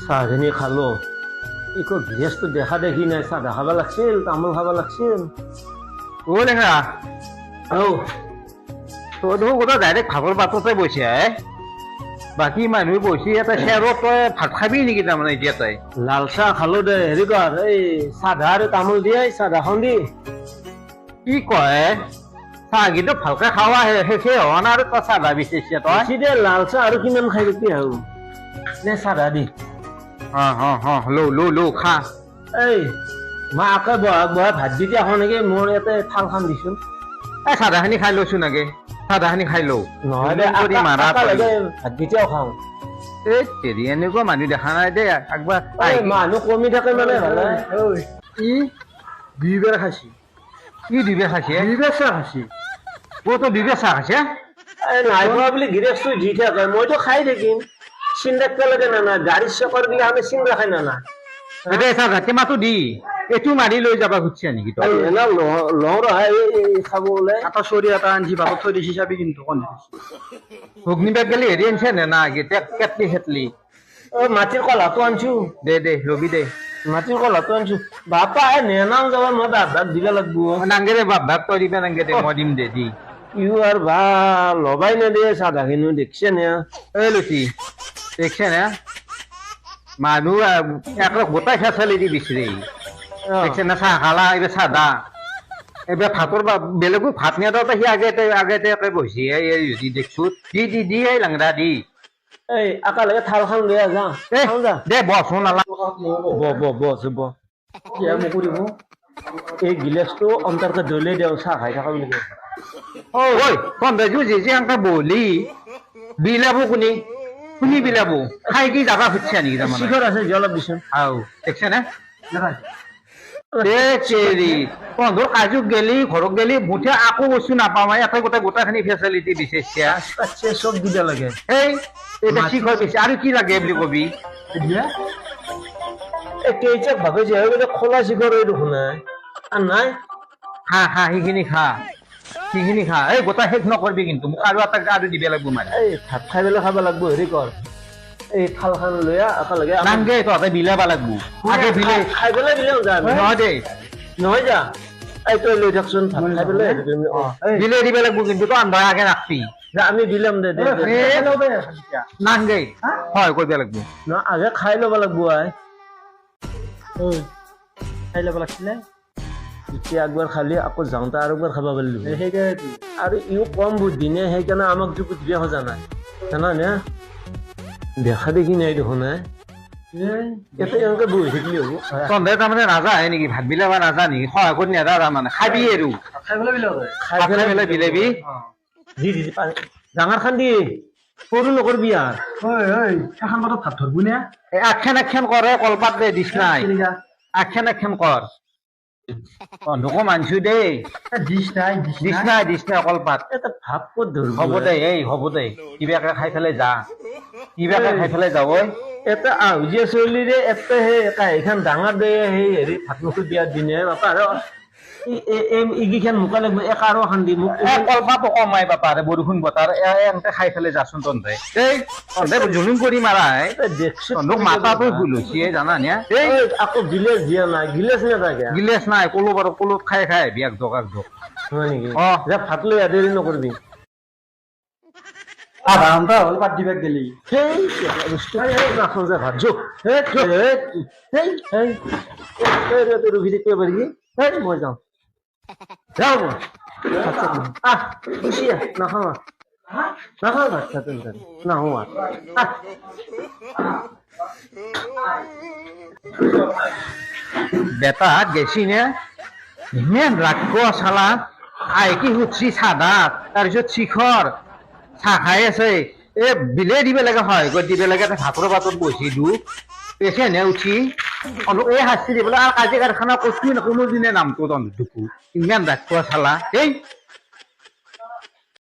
চাহখিনি খালো একো গৃহস্থ দেখা দেখি নাই চাহ খাব লাগছিল তামোল খাব লাগছিল ও লেখা ও তোৰ দেখোন গোটেই ডাইৰেক্ট ভাগৰ পাততে বৈছে বাকী মানুহ বৈছে ইয়াতে শ্বেৰত তই ভাত খাবি নেকি তাৰমানে এতিয়া তই লাল চাহ খালো দে হেৰি কৰ এই চাধা আৰু তামোল দিয়ে চাধাখন দি কি কয় চাহ কিন্তু ভালকে খাৱা শেষে হোৱা নাই আৰু তই চাহ বিচাৰিছে তই বেছি দে লাল চাহ আৰু কিমান খাই কি আহো নে চাধা দি লৌ খা এই মই আকৌ বহাগ ভাত দি দিয়া নেকি মোৰ ইয়াতে থালখন দিছোন এই চাধাখিনি খাই লৈছো নাগে চাধাখিনি খাই লওঁ নহয় দে মাৰা ভাত দিতিয়াও খাওঁ এই তেৰি এনেকুৱা মানুহ দেখা নাই দেই একবাৰ মানুহ কমি থাকে মানে ভালে ই দুইবাৰ খাইছি কি দুইবাৰ খাইছে দুইবাৰ চাহ খাইছি তই দুইবাৰ চাহ খাইছে নাই খোৱা বুলি গিৰেজটো দি থাকে মইতো খাই থাকিম চিন্তা লাগে না না গাড়ীৰ চকৰ গিলা আমি চিন্তা খাই না না এতিয়া চাহ ঘাটি মাতো দি এইটো মাৰি লৈ যাবা খুজিছে নেকি তই লওঁ ৰহা খাব ওলাই এটা চৰি এটা আনছি বাটত থৈ দিছি চাবি কিন্তু কণ অগ্নিবাগ গেলি হেৰি আনিছে নে না কেটলি খেটলি মাটিৰ কলাটো আনছো দে ৰবি দে মাটিৰ কলাটো আনছো বাপা নেনাও যাব মই বাপ দিব লাগব নাংগে দে বাপ তই দিবা নাংগে দে মই দিম দে দি ইউ আর বা লবাই নেদিয়ে চাধাখিনি দেখছে নে এই লুচি দেখছে না মানুহ একরক গোটাই ফেসালি দি বিচরে দেখছে না চাহ খালা এবার সাদা এবার ভাতর বেলেগো ভাত নিয়ে দাও সি আগেতে বসি এই দেখছো দি এই লাংরা দি এই আকালৈকে থালখন লৈ যা যা দে বস নালা কিয় মোক কৰিব এই গিলাচটো অন্তৰকে দলে দেও চাহ খাই থকা বুলি কয় ঐ পন্ধেজু যে আংকা বলি বিলাবো শুনি বিলাবো খাই কি যাবা খুঁজছে নেকি তাৰমানে শিখৰ আছে যে অলপ দিছোন আও দেখছে না চেৰি পন্ধৰ কাজুক গেলি ঘৰক গেলি মুঠে আকৌ বস্তু নাপাওঁ এটা গোটেইখিনি ফেচিলিটি দিছে চব দিব লাগে এই এটা শিখৰ দিছে আৰু কি লাগে বুলি কবি কেইটাক ভাবে যে খোলা শিখৰ এই দেখোন আৰু নাই খা সেইখিনি খা এই গোটাই শেষ নকৰবি কিন্তু মোক আৰু এটা আৰু দিব লাগিব মানে এই ভাত খাই পেলাই খাব লাগব হেৰি কৰ এই থালখন লৈ একেলগে নাংগে তহঁতে বিলাবা লাগব আগে বিলে খাই পেলাই দিলে যা নহয় দে নহয় যা এই তই লৈ থাকচোন ভাত খাই পেলাই বিলে দিব লাগিব কিন্তু তই আন্ধাৰ আগে ৰাখবি যা আমি দিলাম দে নাংগে হয় কৰিব লাগিব ন আগে খাই ল'ব লাগব খাই ল'ব লাগিছিলে এতিয়া একবাৰ খালি আকৌ যাওঁতে আৰু একবাৰ খাব পাৰিলো আৰু ইও কম বুদ্ধি নে সেইকাৰণে আমাক যে বুদ্ধি সজা নাই জানা নে দেখা দেখি নাই দেখোন ইয়াতে এনেকে বহি থাকিলে হ'ব তহঁতে তাৰমানে নাযায় নেকি ভাত বিলাবা নাযা নেকি সহায় কৰি নেদা তাৰমানে খাবি আৰু খাই পেলাই বিলাবি দি ডাঙৰ খান দি সৰু নকৰবি আৰু এখন বাটত ভাত ধৰবো নে আখ্যান কৰে কলপাত দে দিছ নাই আখ্যান কৰ বন্ধুকো মানছো দেই দিছ নাই কলপাত এটা ভাৱ ক'ত ধৰিব হ'ব দে কিবাকে খাই পেলাই যা ঐ এটা আহুজীয়া চলিৰে এটা সেই কাঁহীখন ডাঙৰ দে সেই হেৰি ভাত মুখত দিয়াৰ দিনে বাপা আৰু ইগিখান মোকা লাগিব এক আৰু এখন দি মোক কলপাতো কমাই বাপাৰে বৰষুণ বতাৰ এনেকে খাই পেলাই যাচোন তহঁতে জুলুম কৰি মাৰা দেখছো মাথাটো ভুল হৈছে জানা নে আকৌ গিলেচ দিয়া নাই গিলেচ নাথাকে গিলেচ নাই কলো বাৰু কলত খাই আহিবি এক ঢোক হয় নেকি ভাত লৈ দেৰি নকৰিবি আধা ঘণ্টা হ'ল পাত দিবাক গেলি নাখাওঁ যে ভাত যোগ ৰখি থাকিব পাৰিবি মই যাওঁ নাখাওঁ ভাত চাত নাহো বেটা গেছি নে ইমান ৰাগ চালা আই কি সুধছি চাধা তাৰপিছত শিখৰ চাহ খাই আছে বিলে দিব লাগে হয় দিব লাগে ভাতৰ পাতত বহি দিওঁ পেচেনে উঠি এই শাস্তি দিবলৈ আৰু কাজিয়া কাৰখানা কৈছো কোনোদিনে নামটো তহঁতকো ইমান ৰাগ চালা